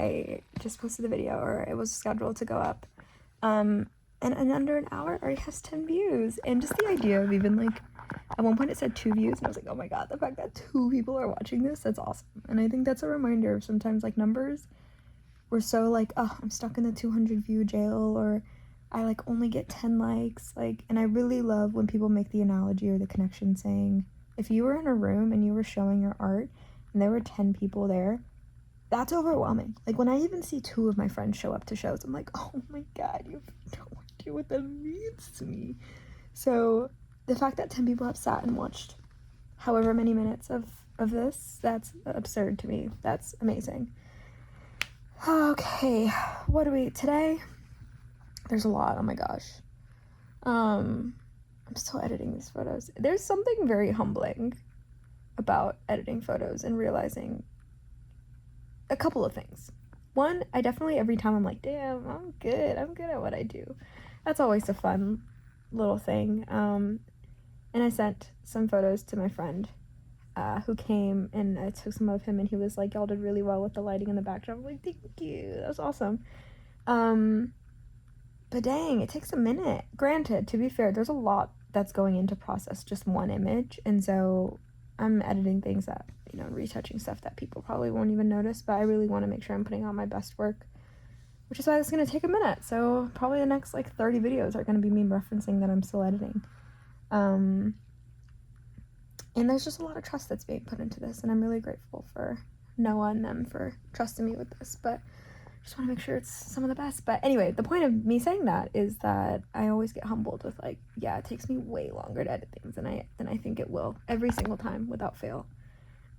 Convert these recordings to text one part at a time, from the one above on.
I just posted the video, or it was scheduled to go up, and in under an hour it already has 10 views. And just the idea of even like, at one point it said 2 views, and I was like, oh my god, the fact that 2 people are watching this, that's awesome. And I think that's a reminder of sometimes like numbers, we're so like, oh, I'm stuck in the 200 view jail, or I like only get 10 likes, like. And I really love when people make the analogy or the connection saying, if you were in a room and you were showing your art and there were 10 people there, that's overwhelming. Like when I even see 2 of my friends show up to shows, I'm like, oh my god, you have no idea what that means to me. So the fact that 10 people have sat and watched however many minutes of this, that's absurd to me. That's amazing. Okay, what do we today? There's a lot. Oh my gosh. I'm still editing these photos. There's something very humbling about editing photos and realizing a couple of things. One, I definitely, every time I'm like, damn, I'm good at what I do. That's always a fun little thing. And I sent some photos to my friend who came, and I took some of him, and he was like, y'all did really well with the lighting in the backdrop. I'm like, thank you, that was awesome. But dang, it takes a minute. Granted, to be fair, there's a lot that's going into process just one image, and so I'm editing things that, you know, retouching stuff that people probably won't even notice, but I really want to make sure I'm putting out my best work, which is why it's going to take a minute. So probably the next like 30 videos are going to be me referencing that I'm still editing. And there's just a lot of trust that's being put into this, and I'm really grateful for Noah and them for trusting me with this, but I just want to make sure it's some of the best. But anyway, the point of me saying that is that I always get humbled with like, yeah, it takes me way longer to edit things than I think it will every single time without fail.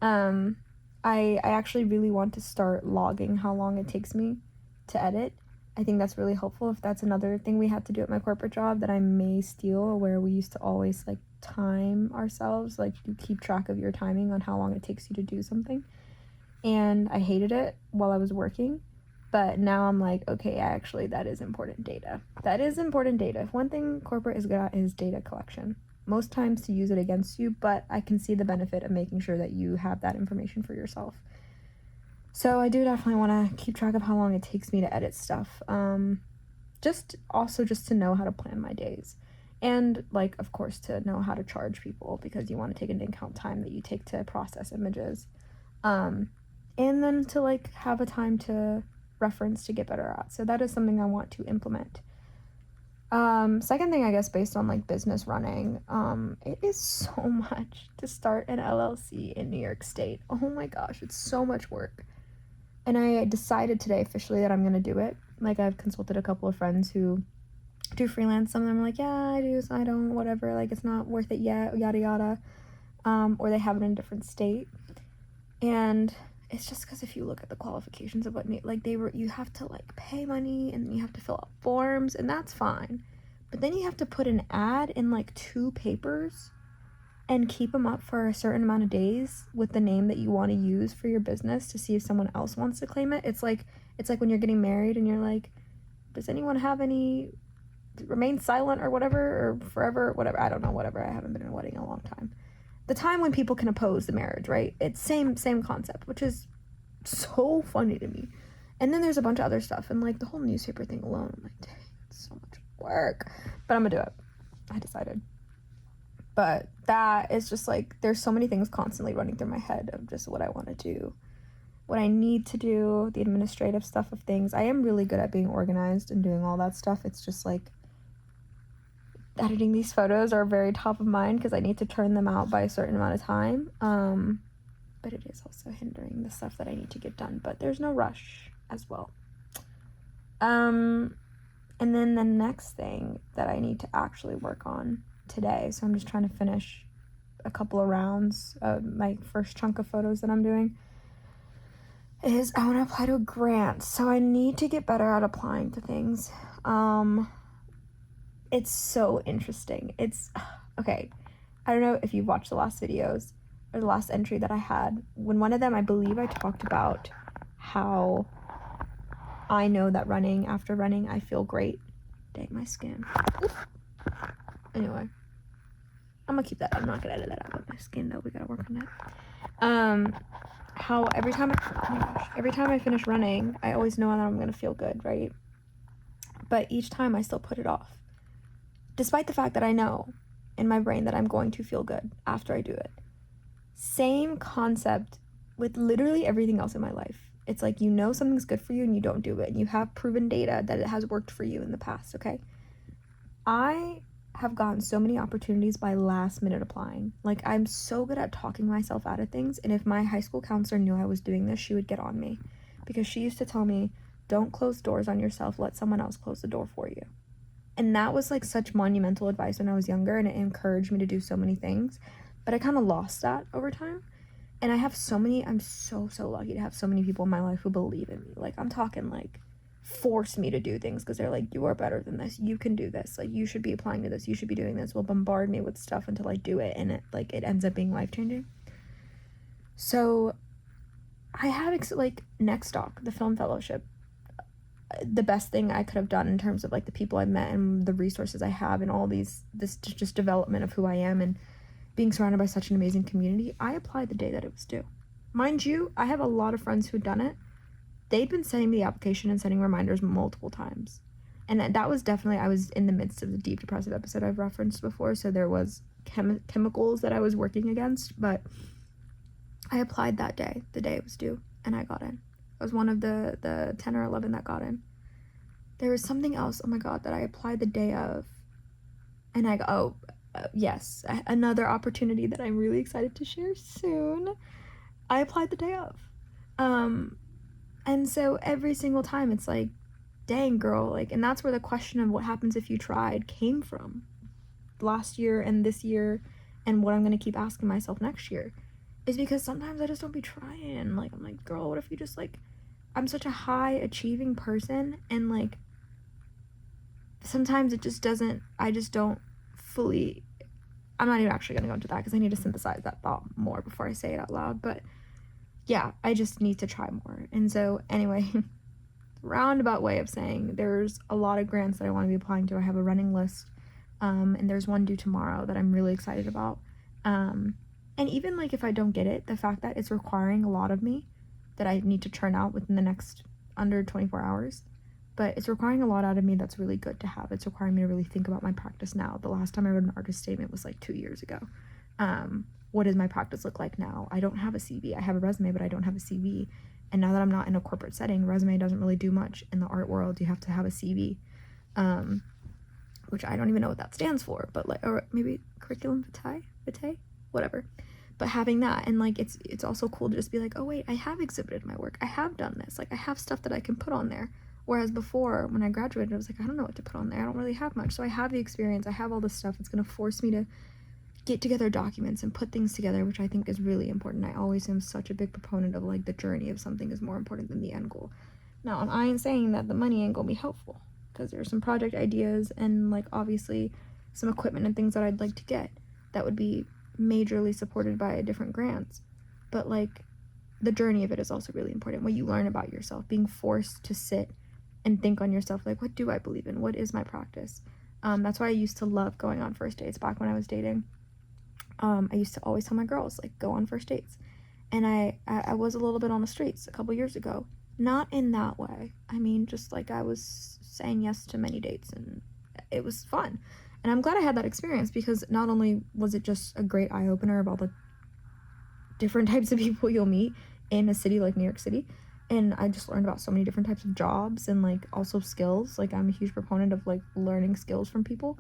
I actually really want to start logging how long it takes me to edit. I think that's really helpful. If that's another thing we had to do at my corporate job that I may steal, where we used to always like time ourselves, like you keep track of your timing on how long it takes you to do something. And I hated it while I was working. But now I'm like, okay, actually, that is important data. That is important data. If one thing corporate is good at is data collection. Most times to use it against you, but I can see the benefit of making sure that you have that information for yourself. So I do definitely want to keep track of how long it takes me to edit stuff. Just to know how to plan my days. And, like, of course, to know how to charge people, because you want to take into account time that you take to process images. And then to, like, have a time to reference to get better at. So that is something I want to implement. Second thing, I guess, based on like business running, it is so much to start an LLC in New York State. Oh my gosh, it's so much work. And I decided today officially that I'm gonna do it. Like, I've consulted a couple of friends who do freelance. Some of them are like, yeah, I do, some I don't, whatever, like it's not worth it yet, yada yada. Or they have it in a different state. And it's just because if you look at the qualifications of what, like, you have to like pay money and you have to fill out forms, and that's fine, but then you have to put an ad in like 2 papers and keep them up for a certain amount of days with the name that you want to use for your business to see if someone else wants to claim it. It's like when you're getting married and you're like, does anyone have any, remain silent or whatever, or forever, or whatever, I don't know, whatever. I haven't been in a wedding in a long time. The time when people can oppose the marriage, right? It's same concept, which is so funny to me. And then there's a bunch of other stuff, and like the whole newspaper thing alone, I'm like, dang, it's so much work. But I'm gonna do it. I decided. But that is just like, there's so many things constantly running through my head of just what I want to do, what I need to do, the administrative stuff of things. I am really good at being organized and doing all that stuff. It's just like, editing these photos are very top of mind because I need to turn them out by a certain amount of time. But it is also hindering the stuff that I need to get done, but there's no rush as well. And then the next thing that I need to actually work on today, so I'm just trying to finish a couple of rounds of my first chunk of photos that I'm doing, is I want to apply to a grant. So I need to get better at applying to things. It's so interesting. It's okay. I don't know if you've watched the last videos or the last entry that I had. When one of them, I believe I talked about how I know that after running, I feel great. Dang, my skin. Oof. Anyway, I'm gonna keep that. I'm not gonna edit that out, but my skin, though, we gotta work on that. how every time I finish running, I always know that I'm gonna feel good, right? But each time I still put it off, despite the fact that I know in my brain that I'm going to feel good after I do it. Same concept with literally everything else in my life. It's like, you know something's good for you and you don't do it, and you have proven data that it has worked for you in the past, okay? I have gotten so many opportunities by last minute applying. Like, I'm so good at talking myself out of things, and if my high school counselor knew I was doing this, she would get on me, because she used to tell me, don't close doors on yourself, let someone else close the door for you. And that was like such monumental advice when I was younger, and it encouraged me to do so many things. But I kind of lost that over time. And I'm so lucky to have so many people in my life who believe in me. Like, I'm talking like force me to do things because they're like, you are better than this, you can do this, like you should be applying to this, you should be doing this, will bombard me with stuff until I do it, and it ends up being life-changing. So I have like Next Doc, the film fellowship, the best thing I could have done in terms of like the people I've met and the resources I have and all this just development of who I am and being surrounded by such an amazing community. I applied the day that it was due. Mind you, I have a lot of friends who'd done it. They'd been sending the application and sending reminders multiple times. And that was definitely, I was in the midst of the deep depressive episode I've referenced before, so there was chemicals that I was working against, but I applied that day, the day it was due, and I got in. I was one of the 10 or 11 that got in. There was something else, oh my god, that I applied the day of, and I got, yes, another opportunity that I'm really excited to share soon. I applied the day of. And so every single time it's like, dang girl, like, and that's where the question of what happens if you tried came from last year and this year, and what I'm gonna keep asking myself next year, is because sometimes I just don't be trying. Like, I'm like, girl, what if you just like, I'm such a high achieving person, and like sometimes it just doesn't, I just don't fully, I'm not even actually gonna go into that because I need to synthesize that thought more before I say it out loud, but yeah, I just need to try more. And so anyway, roundabout way of saying, there's a lot of grants that I want to be applying to. I have a running list, and there's one due tomorrow that I'm really excited about. And even like if I don't get it, the fact that it's requiring a lot of me that I need to churn out within the next under 24 hours, but it's requiring a lot out of me that's really good to have. It's requiring me to really think about my practice now. The last time I wrote an artist statement was like 2 years ago. What does my practice look like now? I don't have a CV. I have a resume, but I don't have a CV. And now that I'm not in a corporate setting, resume doesn't really do much. In the art world, you have to have a CV, which I don't even know what that stands for, but like, or maybe curriculum vitae, whatever. But having that, and like, it's also cool to just be like, oh wait, I have exhibited my work. I have done this. Like, I have stuff that I can put on there. Whereas before, when I graduated, I was like, I don't know what to put on there. I don't really have much. So I have the experience. I have all this stuff. It's going to force me to get together documents and put things together, which I think is really important. I always am such a big proponent of like the journey of something is more important than the end goal. Now, and I ain't saying that the money ain't gonna be helpful, because there's some project ideas and like obviously some equipment and things that I'd like to get that would be majorly supported by different grants. But like, the journey of it is also really important. What you learn about yourself, being forced to sit and think on yourself, like, what do I believe in? What is my practice? That's why I used to love going on first dates back when I was dating. I used to always tell my girls, like, go on first dates. And I was a little bit on the streets a couple years ago. Not in that way. I mean, just like I was saying yes to many dates, and it was fun. And I'm glad I had that experience, because not only was it just a great eye-opener of all the different types of people you'll meet in a city like New York City, and I just learned about so many different types of jobs and like also skills. Like, I'm a huge proponent of like learning skills from people.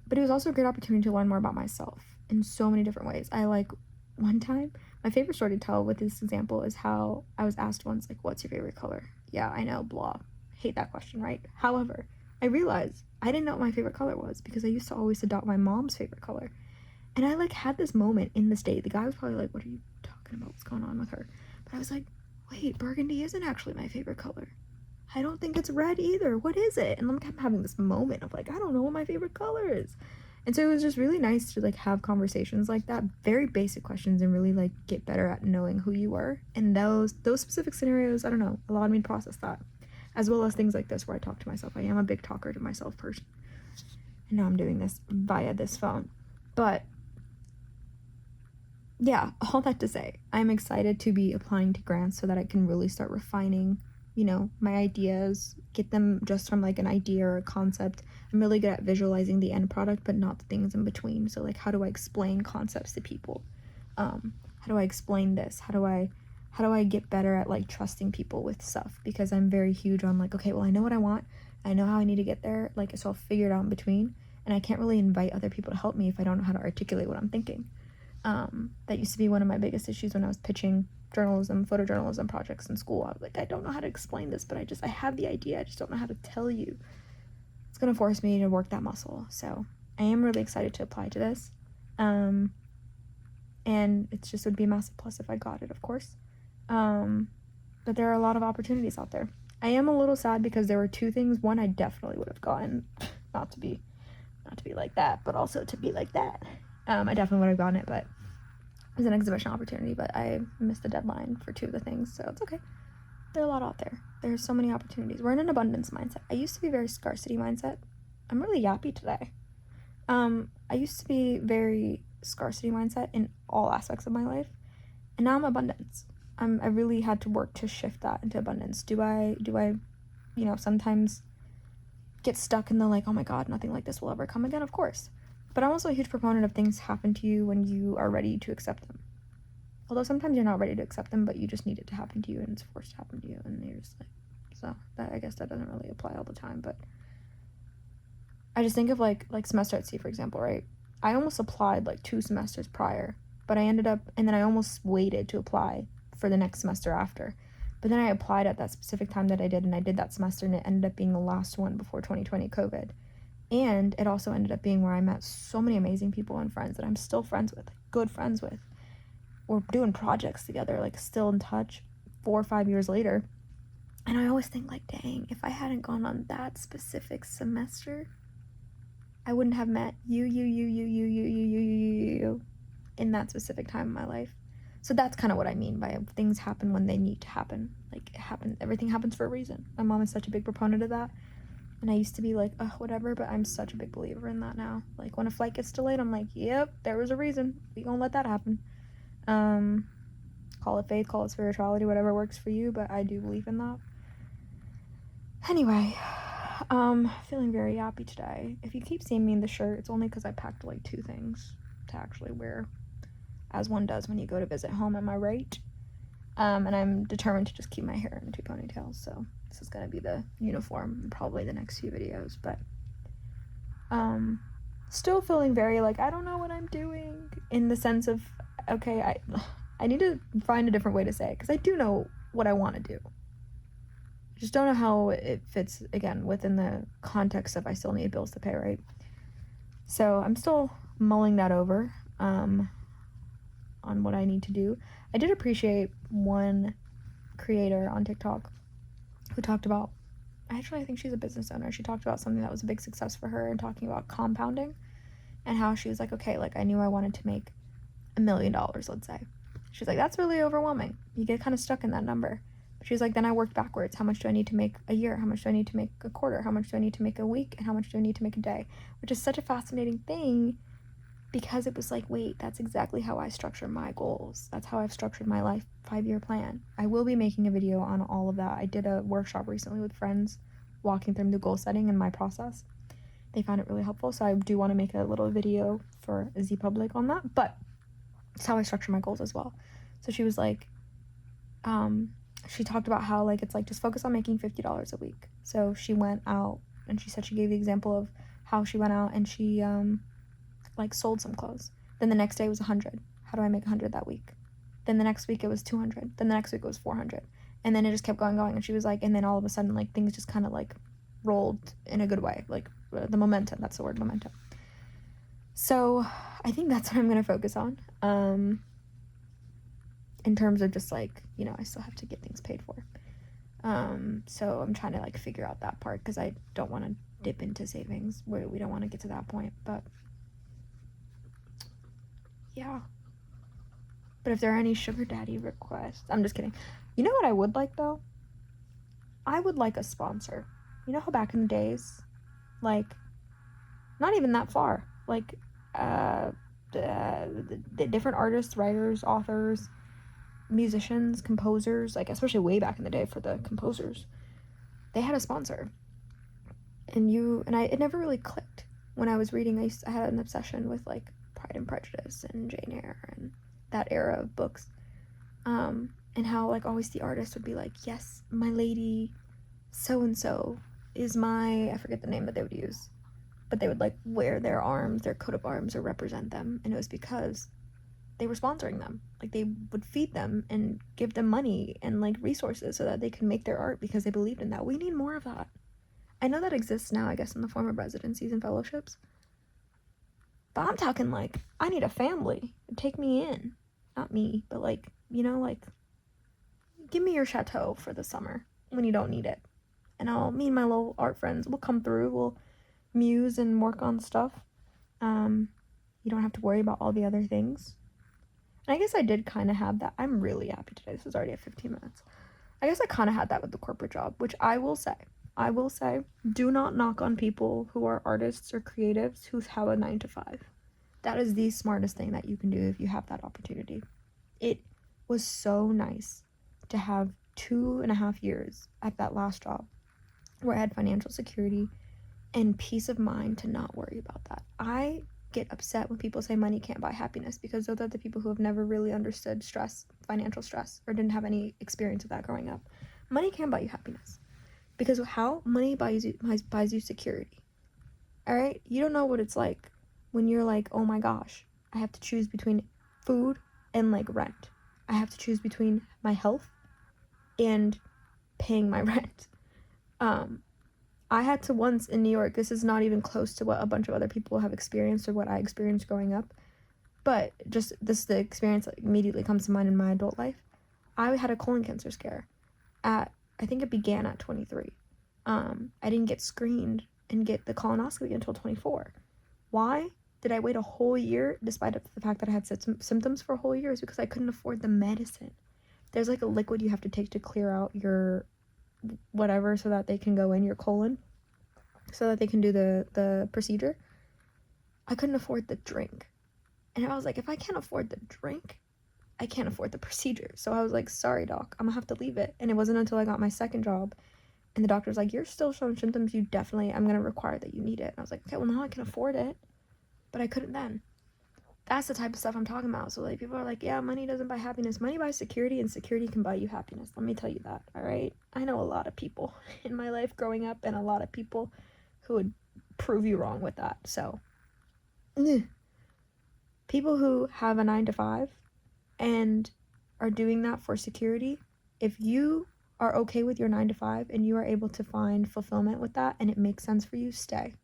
But it was also a great opportunity to learn more about myself in so many different ways. I like, one time, my favorite story to tell with this example is how I was asked once, like, what's your favorite color? Yeah, I know, blah. Hate that question, right? However, I realized I didn't know what my favorite color was, because I used to always adopt my mom's favorite color. And I like had this moment in this date. The guy was probably like, what are you talking about? What's going on with her? But I was like, wait, burgundy isn't actually my favorite color. I don't think it's red either. What is it? And I'm kind of having this moment of like, I don't know what my favorite color is. And so it was just really nice to like have conversations like that, very basic questions, and really like get better at knowing who you were. And those specific scenarios, I don't know, allowed me to process that, as well as things like this where I talk to myself. I am a big talker to myself person, and now I'm doing this via this phone. But yeah, all that to say, I'm excited to be applying to grants so that I can really start refining, my ideas, get them just from like an idea or a concept. I'm really good at visualizing the end product, but not the things in between. So like, how do I explain concepts to people? How do I explain this? How do I get better at like trusting people with stuff? Because I'm very huge on like, okay, well, I know what I want. I know how I need to get there. Like, so I'll figure it out in between. And I can't really invite other people to help me if I don't know how to articulate what I'm thinking. That used to be one of my biggest issues when I was pitching journalism, photojournalism projects in school. I was like, I don't know how to explain this, but I have the idea. I just don't know how to tell you. It's going to force me to work that muscle. So I am really excited to apply to this. And it just would be a massive plus if I got it, of course. But there are a lot of opportunities out there. I am a little sad because there were two things. One, I definitely would have gotten, not to be like that, but also to be like that. I definitely would have gotten it, but it was an exhibition opportunity, but I missed the deadline for two of the things, so it's okay. There are a lot out there. There's so many opportunities. We're in an abundance mindset. I used to be very scarcity mindset. I'm really yappy today. I used to be very scarcity mindset in all aspects of my life, and now I'm abundance. I really had to work to shift that into abundance. Do I sometimes get stuck in the like, oh my god, nothing like this will ever come again? Of course. But I'm also a huge proponent of things happen to you when you are ready to accept them. Although sometimes you're not ready to accept them, but you just need it to happen to you, and it's forced to happen to you, and you're just like, so that, I guess that doesn't really apply all the time, but I just think of like semester at sea, for example, right? I almost applied like 2 semesters prior, but I ended up, and then I almost waited to apply for the next semester after. But then I applied at that specific time that I did, and I did that semester, and it ended up being the last one before 2020 COVID. And it also ended up being where I met so many amazing people and friends that I'm still friends with, good friends with. We're doing projects together, like still in touch 4 or 5 years later. And I always think like, dang, if I hadn't gone on that specific semester, I wouldn't have met you in that specific time in my life. So that's kind of what I mean by things happen when they need to happen. Like, everything happens for a reason. My mom is such a big proponent of that. And I used to be like, whatever, but I'm such a big believer in that now. Like, when a flight gets delayed, I'm like, yep, there was a reason. We gonna let that happen. Call it faith, call it spirituality, whatever works for you, but I do believe in that. Anyway, feeling very happy today. If you keep seeing me in the shirt, it's only because I packed like 2 things to actually wear, as one does when you go to visit home, am I right? And I'm determined to just keep my hair in 2 ponytails, so this is going to be the uniform in probably the next few videos, but still feeling very like, I don't know what I'm doing, in the sense of, okay, I need to find a different way to say it, because I do know what I want to do. I just don't know how it fits, again, within the context of I still need bills to pay, right? So I'm still mulling that over, on what I need to do. I did appreciate one creator on TikTok who talked about, actually I think she's a business owner, she talked about something that was a big success for her and talking about compounding, and how she was like, okay, like I knew I wanted to make $1 million, let's say. She's like, that's really overwhelming. You get kind of stuck in that number. But she's like, then I worked backwards. How much do I need to make a year? How much do I need to make a quarter? How much do I need to make a week? And how much do I need to make a day? Which is such a fascinating thing, because it was like, wait, that's exactly how I structure my goals. That's how I've structured my life 5-year plan. I will be making a video on all of that. I did a workshop recently with friends, walking them through goal setting and my process. They found it really helpful, so I do want to make a little video for Z Public on that, but it's how I structure my goals as well. So she was like, she talked about how like it's like, just focus on making $50 a week. So she went out, and she said she gave the example of how she went out and she like sold some clothes. Then the next day was 100. How do I make 100 that week? Then the next week it was 200. Then the next week it was 400. And then it just kept going. And she was like, and then all of a sudden like things just kind of like rolled in a good way. Like the momentum, that's the word, momentum. So I think that's what I'm going to focus on. In terms of just like, I still have to get things paid for. So I'm trying to like figure out that part, because I don't want to dip into savings. We don't want to get to that point, but yeah. But if there are any sugar daddy requests, I'm just kidding. You know what I would like though? I would like a sponsor. You know how back in the days, like, not even that far, like the different artists, writers, authors, musicians, composers, like especially way back in the day for the composers, they had a sponsor. It never really clicked. When I was reading, I had an obsession with like Pride and Prejudice and Jane Eyre and that era of books, and how like always the artist would be like, yes, my lady so and so is my, I forget the name that they would use, but they would like wear their arms, their coat of arms, or represent them, and it was because they were sponsoring them. Like they would feed them and give them money and like resources so that they could make their art because they believed in that. We need more of that. I know that exists now, I guess, in the form of residencies and fellowships, but I'm talking like I need a family to take me in. Not me, but like, like give me your chateau for the summer when you don't need it, and me and my little art friends will come through, we'll muse and work on stuff. You don't have to worry about all the other things. And I guess I did kind of have that. I'm really happy today. This is already at 15 minutes. I guess I kind of had that with the corporate job, which I will say, do not knock on people who are artists or creatives who have a 9-to-5. That is the smartest thing that you can do if you have that opportunity. It was so nice to have 2.5 years at that last job where I had financial security and peace of mind to not worry about that. I get upset when people say money can't buy happiness, because those are the people who have never really understood stress, financial stress, or didn't have any experience with that growing up. Money can buy you happiness, because how money buys you security. All right, you don't know what it's like when you're like, oh my gosh, I have to choose between food and like rent. I have to choose between my health and paying my rent. I had to once in New York, this is not even close to what a bunch of other people have experienced or what I experienced growing up, but just the experience that immediately comes to mind in my adult life. I had a colon cancer scare I think it began at 23. I didn't get screened and get the colonoscopy until 24. Why did I wait a whole year despite the fact that I had symptoms for a whole year? Is because I couldn't afford the medicine. There's like a liquid you have to take to clear out your whatever so that they can go in your colon so that they can do the procedure. I couldn't afford the drink, and I was like, if I can't afford the drink, I can't afford the procedure. So I was like, sorry doc, I'm gonna have to leave it. And it wasn't until I got my second job and the doctor was like, you're still showing symptoms, I'm gonna require that you need it. And I was like, okay, well now I can afford it, but I couldn't then. That's the type of stuff I'm talking about. So like people are like, yeah, money doesn't buy happiness. Money buys security, and security can buy you happiness. Let me tell you that, all right? I know a lot of people in my life growing up, and a lot of people who would prove you wrong with that. So people who have a 9-to-5 and are doing that for security, if you are okay with your 9-to-5 and you are able to find fulfillment with that and it makes sense for you, stay.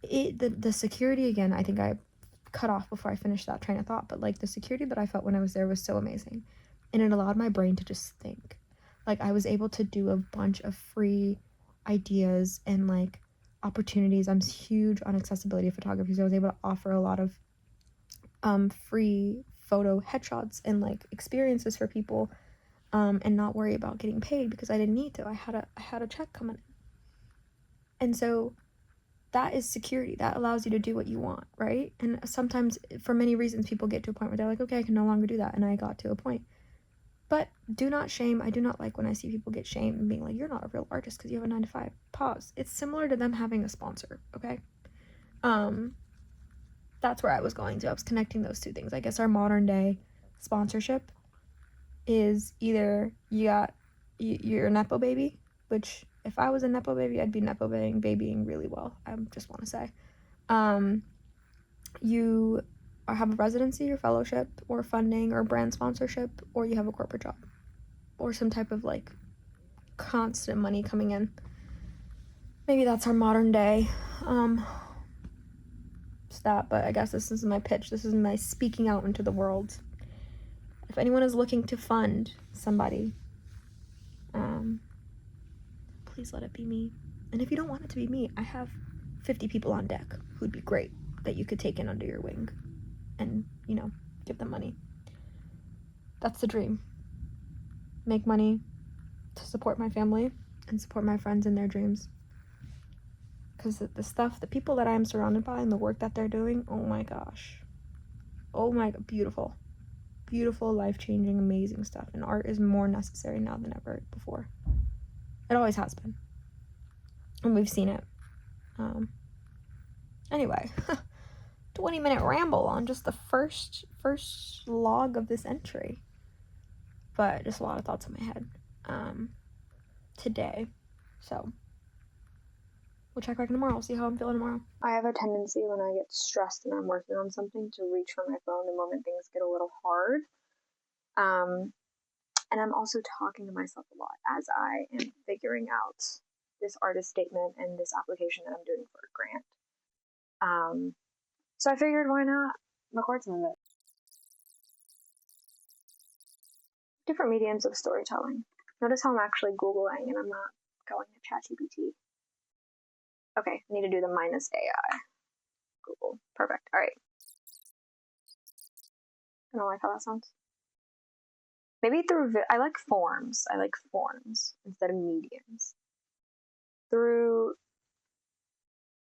The security, again, I think I cut off before I finished that train of thought, but like the security that I felt when I was there was so amazing, and it allowed my brain to just think. Like I was able to do a bunch of free ideas and like opportunities. I'm huge on accessibility photography, so I was able to offer a lot of free photo headshots and like experiences for people, and not worry about getting paid because I didn't need to. I had a check coming in. And so that is security. That allows you to do what you want, right? And sometimes, for many reasons, people get to a point where they're like, okay, I can no longer do that. And I got to a point. But do not shame. I do not like when I see people get shamed and being like, you're not a real artist because you have a 9-to-5. Pause. It's similar to them having a sponsor, okay? That's where I was going to. I was connecting those two things. I guess our modern day sponsorship is either you're a Nepo baby, which if I was a Nepo baby, I'd be Nepo babying really well. I just want to say. You have a residency or fellowship or funding or brand sponsorship, or you have a corporate job or some type of like constant money coming in. Maybe that's our modern day stat, but I guess this is my pitch. This is my speaking out into the world. If anyone is looking to fund somebody, please let it be me. And if you don't want it to be me, I have 50 people on deck who'd be great that you could take in under your wing and, give them money. That's the dream. Make money to support my family and support my friends in their dreams. because the people that I'm surrounded by and the work that they're doing, oh my gosh. Oh my god, beautiful. Beautiful, life-changing, amazing stuff. And art is more necessary now than ever before. It always has been. And we've seen it. Anyway, 20-minute ramble on just the first log of this entry. But just a lot of thoughts in my head today. So we'll check back tomorrow. We'll see how I'm feeling tomorrow. I have a tendency when I get stressed and I'm working on something to reach for my phone the moment things get a little hard. And I'm also talking to myself a lot as I am figuring out this artist statement and this application that I'm doing for a grant. So I figured, why not record some of it? Different mediums of storytelling. Notice how I'm actually Googling and I'm not going to ChatGPT. Okay, I need to do the minus AI. Google. Perfect. All right. I don't like how that sounds. Maybe I like forms. I like forms instead of mediums.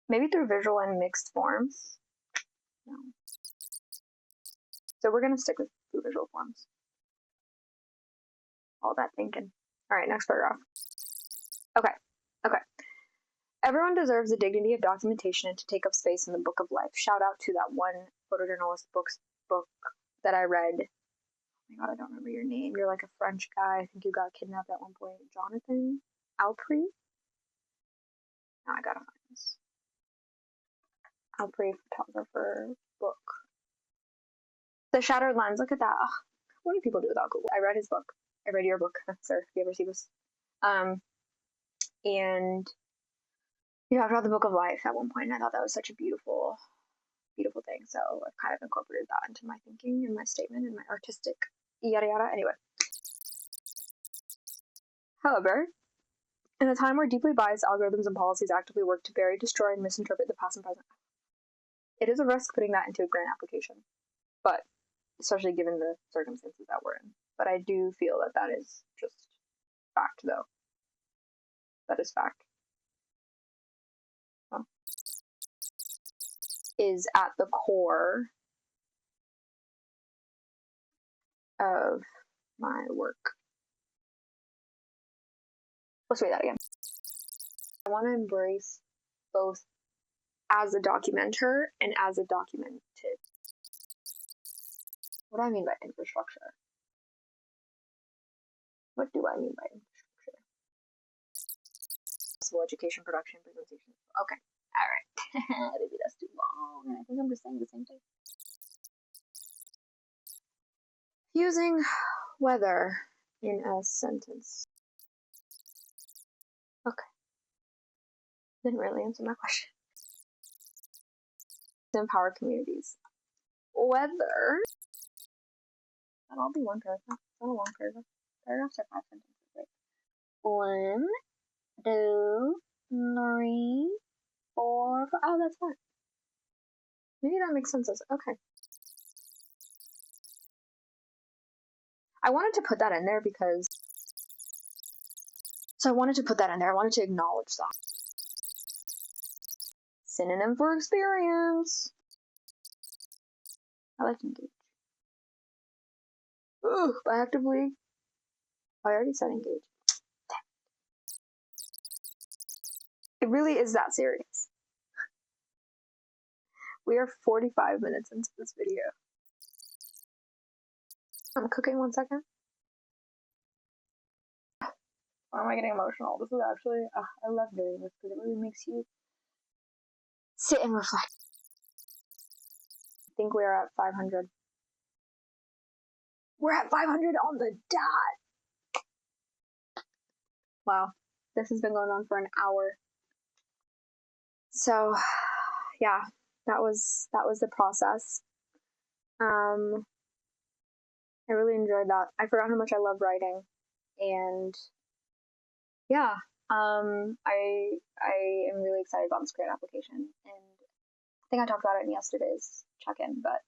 Maybe through visual and mixed forms. No. So we're going to stick with through visual forms. All that thinking. All right, next paragraph. Okay. Everyone deserves the dignity of documentation and to take up space in the book of life. Shout out to that one photojournalist book that I read. Oh my god, I don't remember your name. You're like a French guy. I think you got kidnapped at one point. Jonathan Alpry? No, I gotta find this. Alpry photographer book. The Shattered Lens. Look at that. Ugh, what do people do without Google? I read his book. I read your book, sir. If you ever see this. And you talked about the book of life at one point, and I thought that was such a beautiful thing. So I've kind of incorporated that into my thinking and my statement and my artistic yada yada. Anyway. However, in a time where deeply biased algorithms and policies actively work to bury, destroy, and misinterpret the past and present, it is a risk putting that into a grant application. But especially given the circumstances that we're in. But I do feel that is just fact, though. That is fact. Is at the core of my work. Let's read that again. I want to embrace both as a documenter and as a documented. What do I mean by infrastructure? What do I mean by infrastructure? Possible education, production, presentation. Okay. Alright. Maybe that's too long. I think I'm just saying the same thing. Using weather in a sentence. Okay. Didn't really answer my question. Empower communities. Weather. That'll be one paragraph. It's not a long paragraph. Paragraphs are 5 sentences, right? 1, 2, 3, 4, 5. Oh, that's fine. Maybe that makes sense. Okay. I wanted to put that in there because. So I wanted to put that in there. I wanted to acknowledge that. Synonym for experience. I like engage. Ooh, by actively. I already said engage. It really is that serious. We are 45 minutes into this video. I'm cooking 1 second. Why am I getting emotional? This is actually, I love doing this because it really makes you sit and reflect. I think we are at 500. We're at 500 on the dot. Wow, this has been going on for an hour. So, yeah, that was the process. I really enjoyed that. I forgot how much I love writing, and yeah, I am really excited about this grant application, and I think I talked about it in yesterday's check-in, but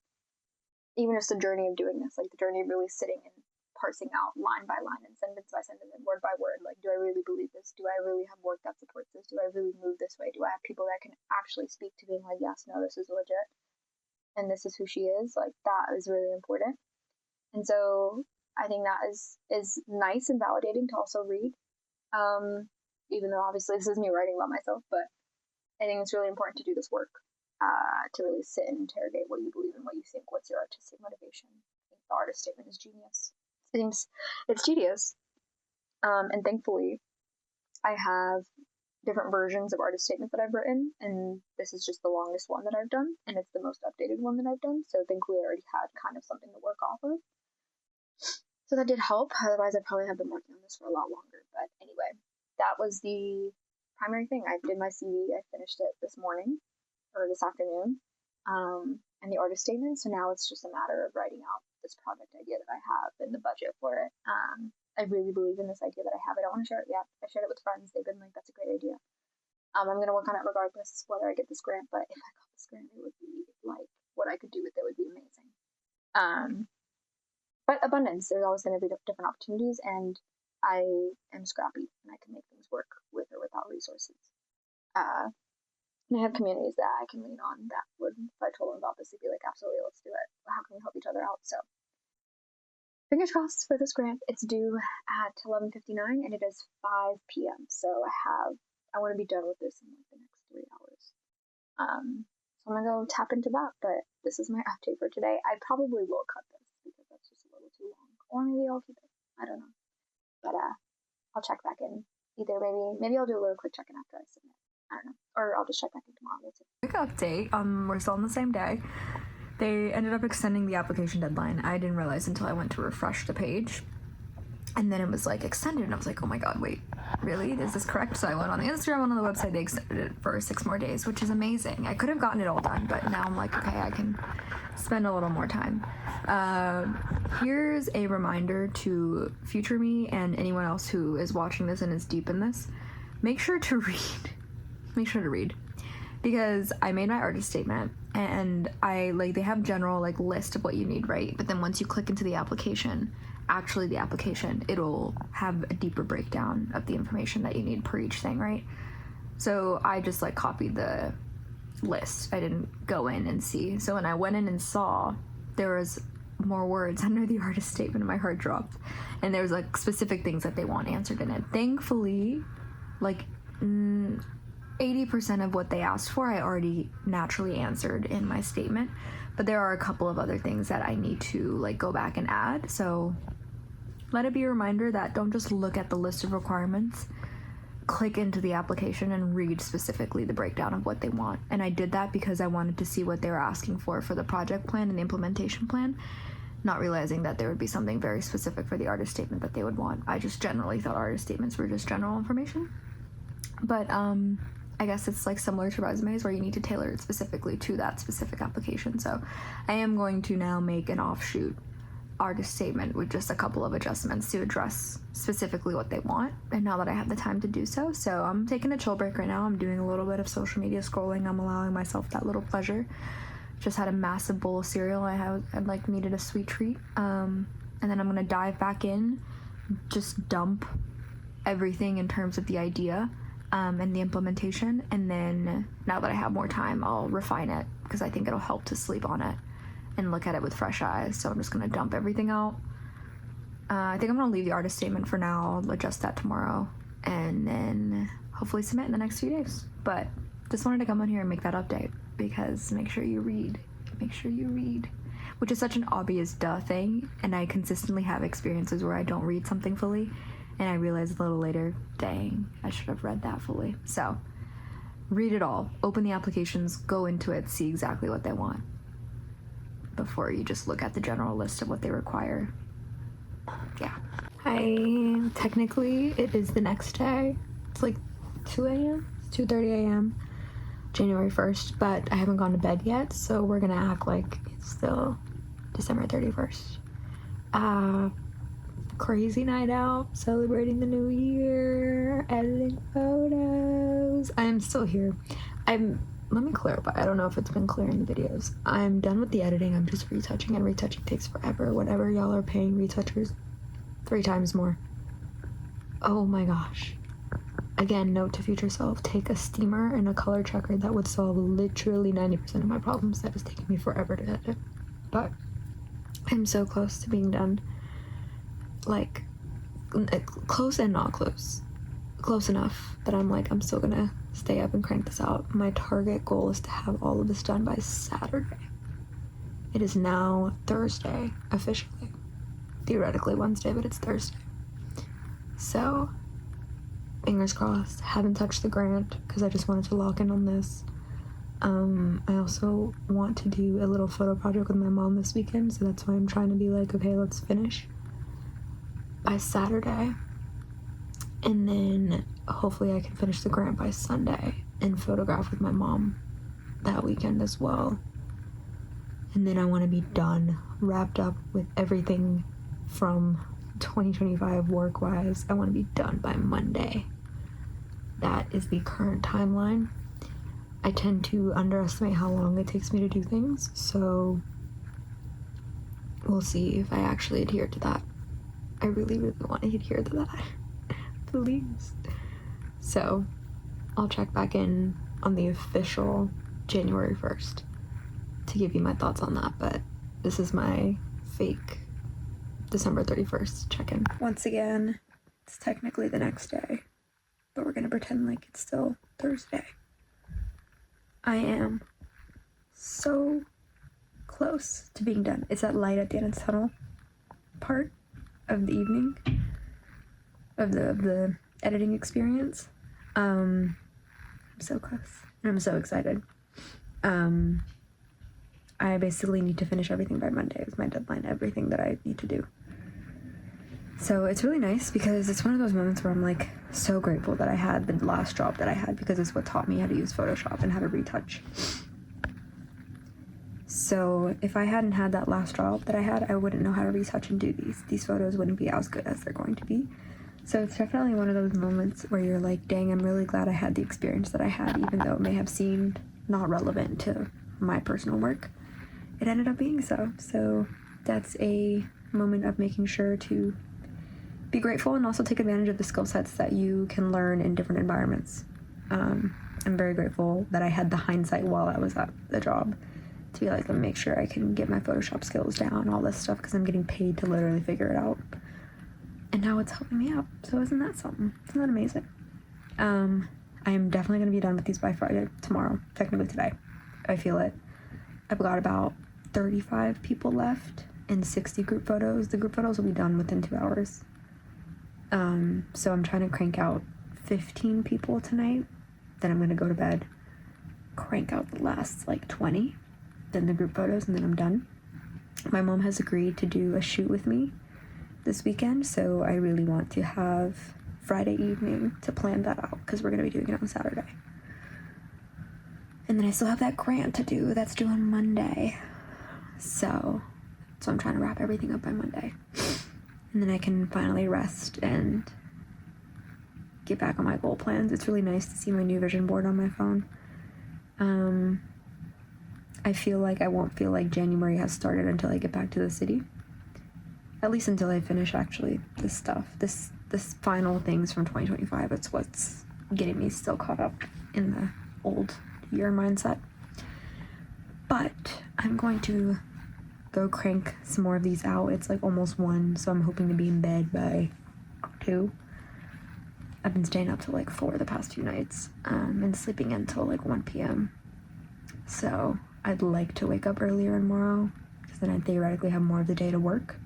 even just the journey of doing this, like the journey of really sitting and parsing out line by line and sentence by sentence and word by word, like, do I really believe this? Do I really have work that supports this? Do I really move this way? Do I have people that can actually speak to being like, yes, no, this is legit, and this is who she is? Like, that is really important. And so I think that is nice and validating to also read, even though obviously this is me writing about myself, but I think it's really important to do this work, to really sit and interrogate what you believe and what you think. What's your artistic motivation? I think the artist statement is genius. It's tedious. And thankfully, I have different versions of artist statement that I've written, and this is just the longest one that I've done, and it's the most updated one that I've done, so thankfully I already had kind of something to work off of. So that did help, otherwise I probably have been working on this for a lot longer. But anyway, that was the primary thing. I did my CV, I finished it this morning, or this afternoon, and the artist statement, so now it's just a matter of writing out this project idea that I have and the budget for it. I really believe in this idea that I have. I don't want to share it yet. I shared it with friends. They've been like, that's a great idea. I'm going to work on it regardless whether I get this grant, but if I got this grant, it would be like, what I could do with it would be amazing. But abundance, there's always going to be different opportunities, and I am scrappy and I can make things work with or without resources. And I have communities that I can lean on that would, if I told them about this, they'd be like, absolutely, let's do it. How can we help each other out? So fingers crossed for this grant. It's due at 11:59 and it is 5 p.m. So I want to be done with this in like the next 3 hours. So I'm gonna go tap into that, but this is my update for today. I probably will cut this because that's just a little too long, or maybe I'll keep it. I don't know, but I'll check back in. Either maybe I'll do a little quick check-in after I submit. I don't know, or I'll just check back in tomorrow. We'll see. Quick update. We're still on the same day. They ended up extending the application deadline. I didn't realize until I went to refresh the page. And then it was like extended, and I was like, oh my god, wait, really? Is this correct? So I went on the Instagram, went on the website, they extended it for 6 more days, which is amazing. I could have gotten it all done, but now I'm like, okay, I can spend a little more time. Here's a reminder to future me and anyone else who is watching this and is deep in this. Make sure to read. Make sure to read. Because I made my artist statement, and they have general list of what you need, right? But then once you click into the application, it'll have a deeper breakdown of the information that you need per each thing, right? So I just copied the list. I didn't go in and see. So when I went in and saw, there was more words under the artist statement, and my heart dropped. And there was specific things that they want answered in it. Thankfully, 80% of what they asked for, I already naturally answered in my statement, but there are a couple of other things that I need to go back and add. So let it be a reminder that don't just look at the list of requirements, click into the application and read specifically the breakdown of what they want. And I did that because I wanted to see what they were asking for the project plan and the implementation plan, not realizing that there would be something very specific for the artist statement that they would want. I just generally thought artist statements were just general information. But I guess it's similar to resumes where you need to tailor it specifically to that specific application. So I am going to now make an offshoot artist statement with just a couple of adjustments to address specifically what they want. And now that I have the time to do so, I'm taking a chill break right now. I'm doing a little bit of social media scrolling. I'm allowing myself that little pleasure. Just had a massive bowl of cereal. I needed a sweet treat. And then I'm gonna dive back in, just dump everything in terms of the idea and the implementation, and then now that I have more time, I'll refine it because I think it'll help to sleep on it and look at it with fresh eyes. So I'm just gonna dump everything out. I think I'm gonna leave the artist statement for now. I'll adjust that tomorrow and then hopefully submit in the next few days. But just wanted to come on here and make that update because make sure you read, which is such an obvious duh thing, and I consistently have experiences where I don't read something fully and I realized a little later, dang, I should have read that fully. So read it all, open the applications, go into it, see exactly what they want before you just look at the general list of what they require. Yeah. Technically, it is the next day. It's 2 a.m., 2:30 a.m., January 1st, but I haven't gone to bed yet, so we're gonna act like it's still December 31st. Crazy night out, celebrating the new year, editing photos. I am still here. Let me clarify, I don't know if it's been clear in the videos. I'm done with the editing, I'm just retouching, and retouching takes forever. Whatever y'all are paying retouchers 3 times more. Oh my gosh. Again, note to future self, take a steamer and a color checker. That would solve literally 90% of my problems. That is taking me forever to edit. But I'm so close to being done. Like, close and not close. Close enough that I'm still gonna stay up and crank this out. My target goal is to have all of this done by Saturday. It is now Thursday, officially. Theoretically Wednesday, but it's Thursday. So, fingers crossed. Haven't touched the grant because I just wanted to lock in on this. I also want to do a little photo project with my mom this weekend, so that's why I'm trying to be like, okay, let's finish by Saturday. And then hopefully I can finish the grant by Sunday and photograph with my mom that weekend as well. And then I want to be done, wrapped up with everything from 2025 work-wise. I want to be done by Monday. That is the current timeline. I tend to underestimate how long it takes me to do things, so we'll see if I actually adhere to that. I really, really want to adhere to that. Please. So, I'll check back in on the official January 1st to give you my thoughts on that, but this is my fake December 31st check-in. Once again, it's technically the next day, but we're gonna pretend like it's still Thursday. I am so close to being done. It's that light at the end of the tunnel part of the evening, of the editing experience. I'm so close, and I'm so excited. I basically need to finish everything by Monday is my deadline, everything that I need to do. So it's really nice because it's one of those moments where I'm like so grateful that I had the last job that I had, because it's what taught me how to use Photoshop and how to retouch. So if I hadn't had that last job that I had, I wouldn't know how to retouch and do these. These photos wouldn't be as good as they're going to be. So it's definitely one of those moments where you're like, dang, I'm really glad I had the experience that I had, even though it may have seemed not relevant to my personal work. It ended up being so. So that's a moment of making sure to be grateful and also take advantage of the skill sets that you can learn in different environments. I'm very grateful that I had the hindsight while I was at the job to be like, let me make sure I can get my Photoshop skills down, all this stuff, because I'm getting paid to literally figure it out. And now it's helping me out. So isn't that something? Isn't that amazing? I am definitely going to be done with these by Friday, tomorrow, technically today. I feel it. I've got about 35 people left and 60 group photos. The group photos will be done within 2 hours. So I'm trying to crank out 15 people tonight. Then I'm going to go to bed, crank out the last 20, then the group photos, and then I'm done. My mom has agreed to do a shoot with me this weekend, so I really want to have Friday evening to plan that out, because we're going to be doing it on Saturday. And then I still have that grant to do that's due on Monday. So I'm trying to wrap everything up by Monday. And then I can finally rest and get back on my goal plans. It's really nice to see my new vision board on my phone. I feel like I won't feel like January has started until I get back to the city. At least until I finish actually this stuff. This final things from 2025. It's what's getting me still caught up in the old year mindset. But I'm going to go crank some more of these out. It's almost 1, so I'm hoping to be in bed by 2. I've been staying up till 4 the past few nights, and sleeping until 1 p.m. So I'd like to wake up earlier tomorrow, because then I theoretically have more of the day to work.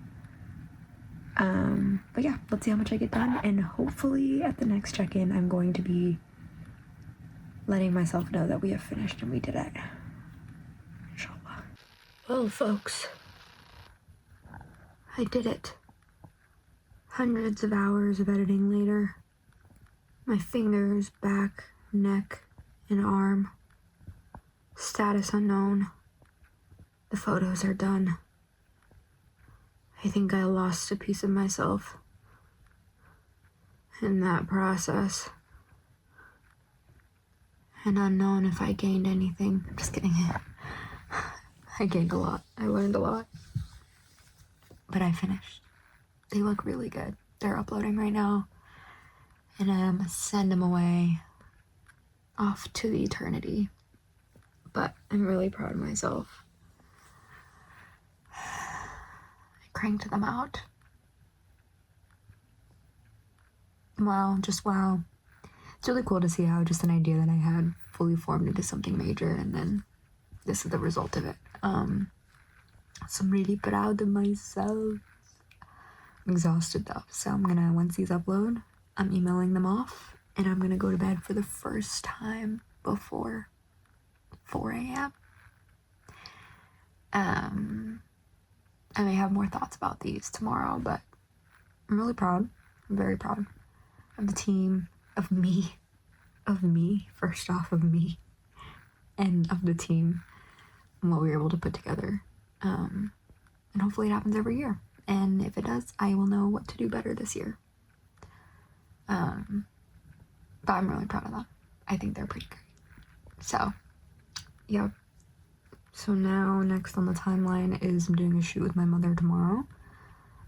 But yeah, let's see how much I get done, and hopefully at the next check-in I'm going to be letting myself know that we have finished and we did it. Inshallah. Well, folks, I did it. Hundreds of hours of editing later. My fingers, back, neck, and arm. Status unknown. The photos are done. I think I lost a piece of myself in that process. And unknown if I gained anything. I'm just kidding. I gained a lot. I learned a lot. But I finished. they look really good. They're uploading right now, and I'm gonna send them away off to the eternity. But I'm really proud of myself. I cranked them out. Wow, just wow. It's really cool to see how just an idea that I had fully formed into something major, and then this is the result of it. So I'm really proud of myself. I'm exhausted though, so I'm gonna, once these upload, I'm emailing them off, and I'm gonna go to bed for the first time before 4 a.m. I may have more thoughts about these tomorrow, but I'm really proud. I'm very proud of the team, of me, first off, of me, and of the team, and what we were able to put together. And hopefully it happens every year. And if it does, I will know what to do better this year. But I'm really proud of them. I think they're pretty great. So, yeah. So now, next on the timeline is I'm doing a shoot with my mother tomorrow.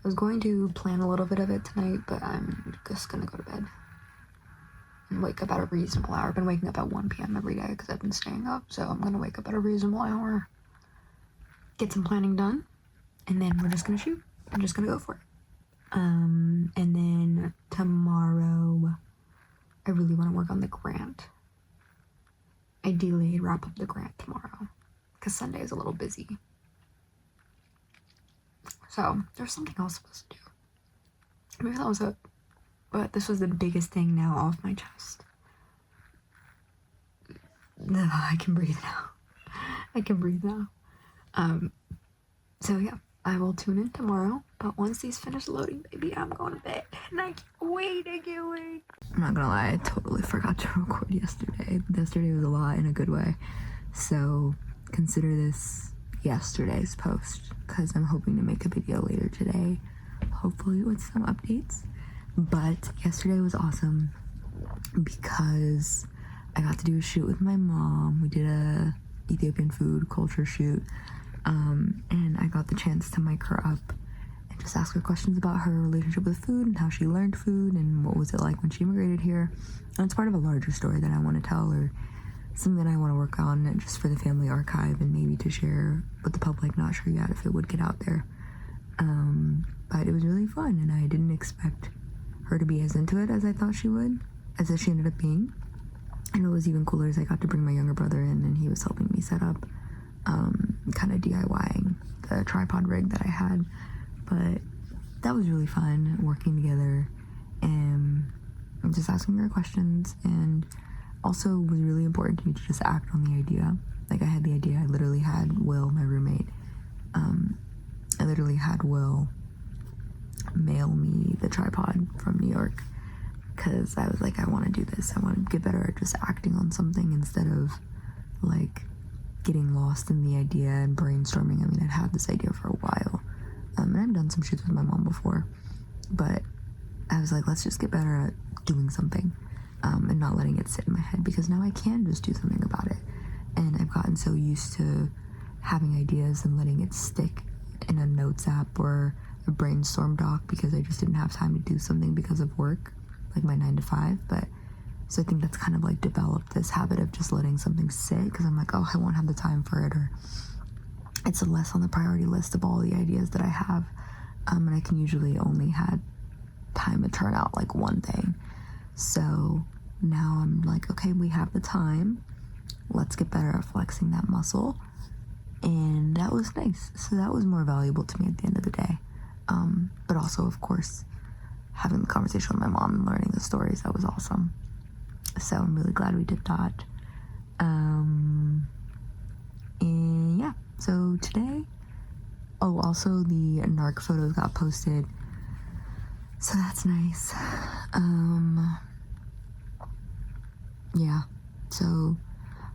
I was going to plan a little bit of it tonight, but I'm just gonna go to bed and wake up at a reasonable hour. I've been waking up at 1 p.m. every day because I've been staying up, so I'm gonna wake up at a reasonable hour, get some planning done, and then we're just gonna shoot. I'm just gonna go for it. And then tomorrow, I really want to work on the grant. Ideally, I'd wrap up the grant tomorrow, because Sunday is a little busy. So, there's something else supposed to do. Maybe that was it. But this was the biggest thing now off my chest. I can breathe now. So yeah, I will tune in tomorrow. But once these finish loading, baby, I'm going to bed. And I can't wait. I'm not gonna lie, I totally forgot to record yesterday. Yesterday was a lot in a good way. So consider this yesterday's post, because I'm hoping to make a video later today, hopefully with some updates. But yesterday was awesome because I got to do a shoot with my mom. We did a Ethiopian food culture shoot, and I got the chance to mic her up and just ask her questions about her relationship with food and how she learned food and what was it like when she immigrated here. And it's part of a larger story that I want to tell, or something that I want to work on just for the family archive and maybe to share with the public. Not sure yet if it would get out there. But it was really fun, and I didn't expect her to be as into it as I thought she would, as she ended up being. And it was even cooler as I got to bring my younger brother in, and he was helping me set up, kind of DIYing the tripod rig that I had. But that was really fun, working together and just asking her questions. And also was really important to me to just act on the idea. Like, I had the idea, I literally had Will, my roommate, I literally had Will mail me the tripod from New York, because I was like, I want to do this. I want to get better at just acting on something instead of like getting lost in the idea and brainstorming. I mean, I'd had this idea for a while, and I've done some shoots with my mom before, but I was like, let's just get better at doing something, and not letting it sit in my head, because now I can just do something about it. And I've gotten so used to having ideas and letting it stick in a notes app or a brainstorm doc, because I just didn't have time to do something because of work, like my 9 to 5. But so I think that's kind of like developed this habit of just letting something sit, because I'm like, oh, I won't have the time for it, or it's less on the priority list of all the ideas that I have, and I can usually only had time to turn out like one thing. So now I'm like, okay, we have the time, let's get better at flexing that muscle. And that was nice. So that was more valuable to me at the end of the day. But also, of course, having the conversation with my mom and learning the stories, that was awesome. So I'm really glad we did that. And yeah, so today, also the NARC photos got posted, so that's nice. Yeah, so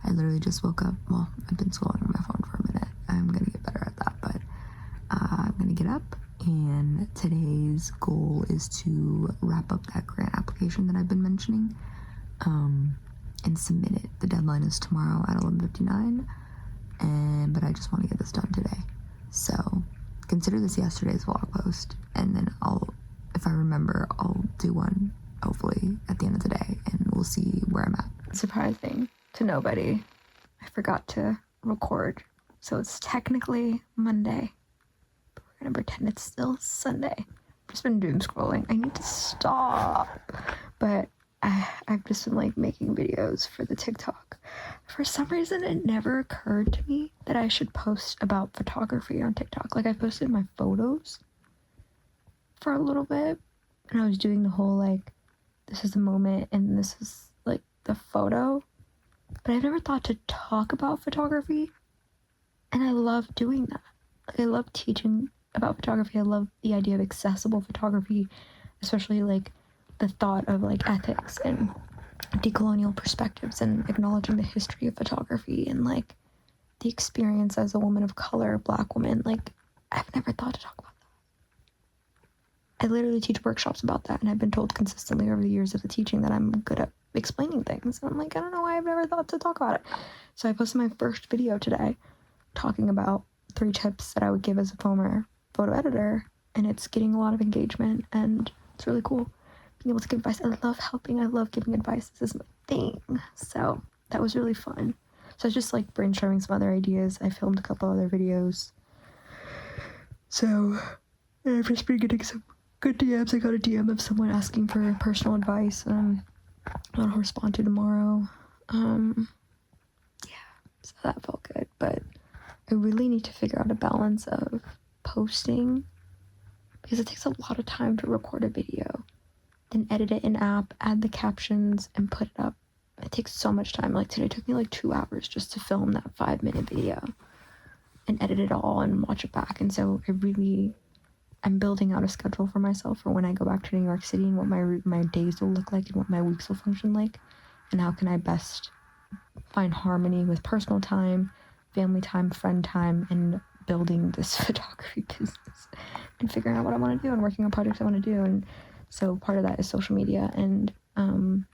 I literally just woke up. Well, I've been scrolling on my phone for a minute. I'm gonna get better at that, but I'm gonna get up, and today's goal is to wrap up that grant application that I've been mentioning, and submit it. The deadline is tomorrow at 11:59, but I just want to get this done today. So consider this yesterday's vlog post, and then I'll if I remember, I'll do one hopefully at the end of the day, and we'll see where I'm at. Surprising to nobody, I forgot to record, so it's technically Monday, but we're gonna pretend it's still Sunday. I've just been doom scrolling. I need to stop, but I've just been like making videos for the TikTok. For some reason, it never occurred to me that I should post about photography on TikTok. Like, I posted my photos for a little bit, and I was doing the whole like, this is the moment and this is like the photo, but I've never thought to talk about photography, and I love doing that. Like, I love teaching about photography. I love the idea of accessible photography, especially like the thought of like ethics and decolonial perspectives and acknowledging the history of photography and like the experience as a woman of color, Black woman. Like, I've never thought to talk about that. I literally teach workshops about that, and I've been told consistently over the years of the teaching that I'm good at explaining things. And I'm like, I don't know why I've never thought to talk about it. So I posted my first video today talking about 3 tips that I would give as a former photo editor, and it's getting a lot of engagement, and it's really cool being able to give advice. I love helping. I love giving advice. This is my thing. So that was really fun. So I was just like brainstorming some other ideas. I filmed a couple other videos. So I've just been getting some good DMs. I got a DM of someone asking for personal advice. I'll respond to tomorrow. Yeah, so that felt good. But I really need to figure out a balance of posting, because it takes a lot of time to record a video, then edit it in app, add the captions, and put it up. It takes so much time. Like, today took me like 2 hours just to film that 5-minute video and edit it all and watch it back. And so I'm building out a schedule for myself for when I go back to New York City, and what my days will look like and what my weeks will function like, and how can I best find harmony with personal time, family time, friend time, and building this photography business and figuring out what I want to do and working on projects I want to do. And so part of that is social media, and I'm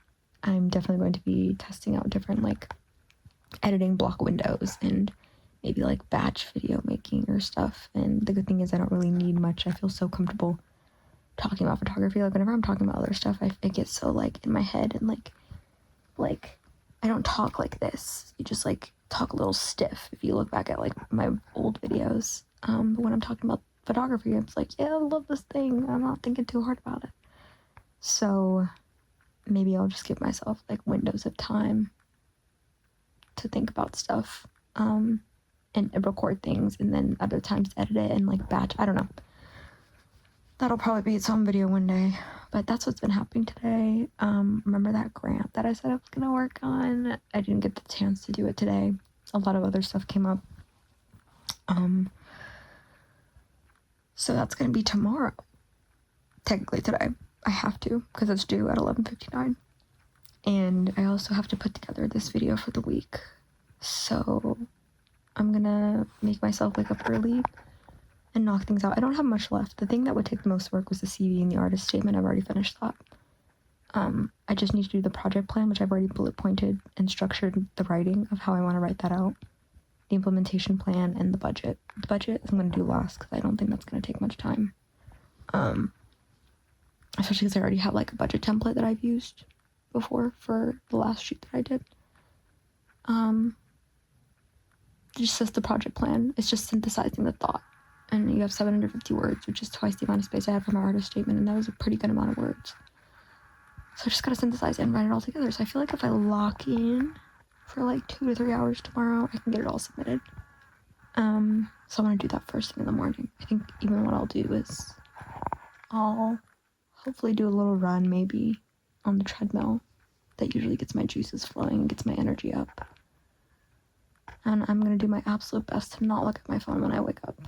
definitely going to be testing out different like editing block windows and maybe like batch video making or stuff. And the good thing is I don't really need much. I feel so comfortable talking about photography. Like, whenever I'm talking about other stuff, it gets so like in my head, and like I don't talk like this. You just like talk a little stiff if you look back at like my old videos. But when I'm talking about photography, it's like, yeah, I love this thing. I'm not thinking too hard about it. So maybe I'll just give myself like windows of time to think about stuff, and record things, and then other times edit it and like batch. I don't know. That'll probably be its own video one day, but that's what's been happening today. Remember that grant that I said I was gonna work on? I didn't get the chance to do it today. A lot of other stuff came up. So that's gonna be tomorrow. Technically today. I have to, because it's due at 11:59. And I also have to put together this video for the week. So I'm gonna make myself wake up early and knock things out. I don't have much left. The thing that would take the most work was the CV and the artist statement. I've already finished that. I just need to do the project plan, which I've already bullet pointed and structured the writing of how I want to write that out. The implementation plan and the budget. The budget I'm going to do last, because I don't think that's going to take much time. Especially because I already have like a budget template that I've used before for the last shoot that I did. It just says the project plan. It's just synthesizing the thought. And you have 750 words, which is twice the amount of space I had for my artist statement, and that was a pretty good amount of words. So I just gotta synthesize it and write it all together. So I feel like if I lock in for like 2 to 3 hours tomorrow, I can get it all submitted. So I'm gonna do that first thing in the morning. I think even what I'll do is I'll hopefully do a little run maybe on the treadmill. That usually gets my juices flowing and gets my energy up. And I'm gonna do my absolute best to not look at my phone when I wake up.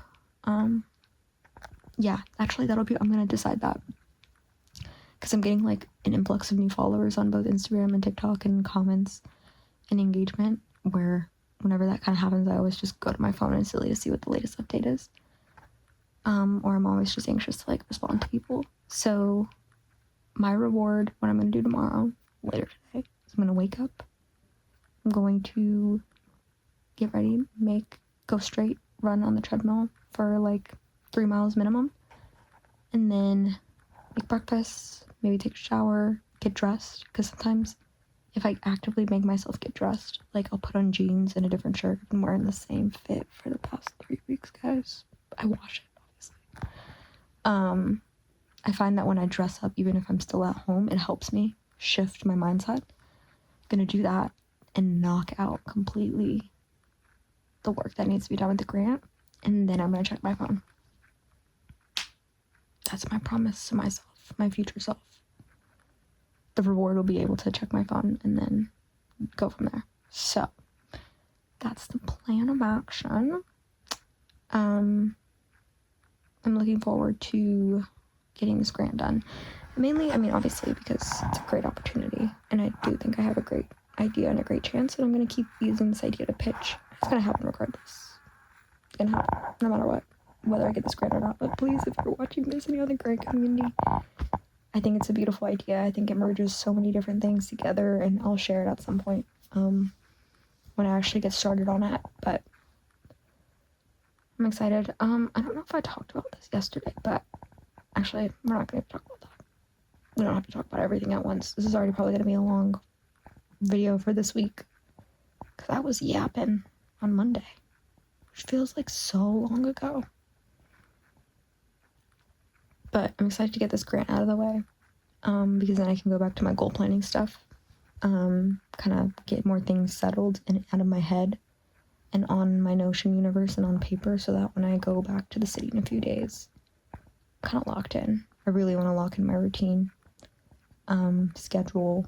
Yeah, actually I'm gonna decide that, because I'm getting like an influx of new followers on both Instagram and TikTok, and comments and engagement, where whenever that kind of happens, I always just go to my phone instantly to see what the latest update is. Or I'm always just anxious to like respond to people. So my reward, what I'm gonna do tomorrow, later today, is I'm gonna wake up, I'm going to get ready, go straight, run on the treadmill for like 3 miles minimum, and then make breakfast, maybe take a shower, get dressed, because sometimes if I actively make myself get dressed, like I'll put on jeans and a different shirt. I've been wearing the same fit for the past 3 weeks, guys. I wash it, obviously. I find that when I dress up, even if I'm still at home, it helps me shift my mindset. I'm gonna do that and knock out completely the work that needs to be done with the grant, and then I'm gonna check my phone. That's my promise to myself, my future self. The reward will be able to check my phone and then go from there. So that's the plan of action. I'm looking forward to getting this grant done. Mainly, I mean, obviously, because it's a great opportunity, and I do think I have a great idea and a great chance, and I'm going to keep using this idea to pitch. It's going to happen regardless. It's going to happen, no matter what, whether I get this grant or not. But please, if you're watching this and you're in the grant community, I think it's a beautiful idea. I think it merges so many different things together, and I'll share it at some point when I actually get started on it. But I'm excited. I don't know if I talked about this yesterday, but actually, we're not going to talk about that. We don't have to talk about everything at once. This is already probably going to be a long video for this week, because I was yapping on Monday, which feels like so long ago. But I'm excited to get this grant out of the way, because then I can go back to my goal planning stuff, kind of get more things settled and out of my head and on my Notion universe and on paper, so that when I go back to the city in a few days, I'm kind of locked in. I really want to lock in my routine, schedule,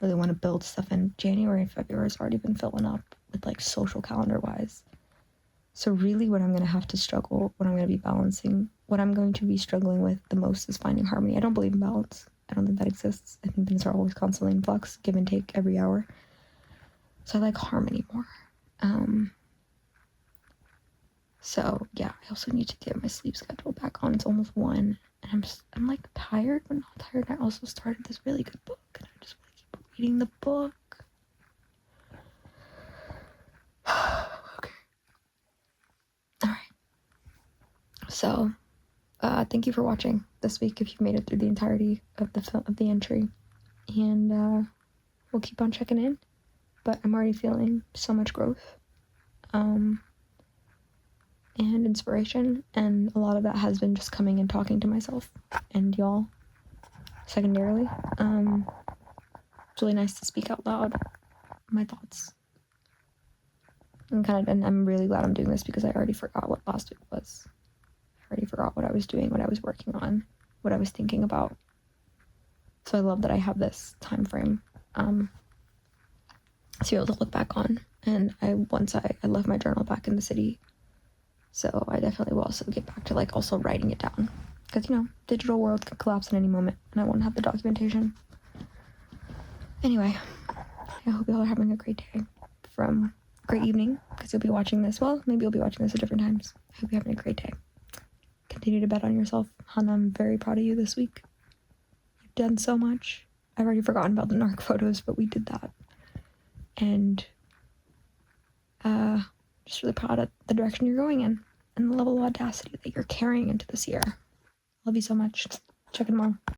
really want to build stuff in. January and February has already been filling up with like social calendar wise. So really what I'm going to have to struggle, what I'm going to be balancing, what I'm going to be struggling with the most is finding harmony. I don't believe in balance. I don't think that exists. I think things are always constantly in flux, give and take every hour. So I like harmony more. So yeah, I also need to get my sleep schedule back on. It's almost 1, and I'm like tired, but not tired. I also started this really good book, and I just want to keep reading the book. Okay. All right. So, thank you for watching this week. If you've made it through the entirety of the entry, and we'll keep on checking in. But I'm already feeling so much growth, and inspiration, and a lot of that has been just coming and talking to myself and y'all secondarily. It's really nice to speak out loud my thoughts, and I'm really glad I'm doing this, because I already forgot what last week was. I already forgot what I was doing, what I was working on, what I was thinking about. So I love that I have this time frame to be able to look back on. And I left my journal back in the city, so I definitely will also get back to like also writing it down, because digital world could collapse at any moment and I won't have the documentation. Anyway, I hope you all are having a great day, great evening, because you'll be watching this. Well, maybe you'll be watching this at different times. I hope you're having a great day. Continue to bet on yourself. Hannah, I'm very proud of you this week. You've done so much. I've already forgotten about the narc photos, but we did that. And just really proud of the direction you're going in and the level of audacity that you're carrying into this year. Love you so much. Check in tomorrow.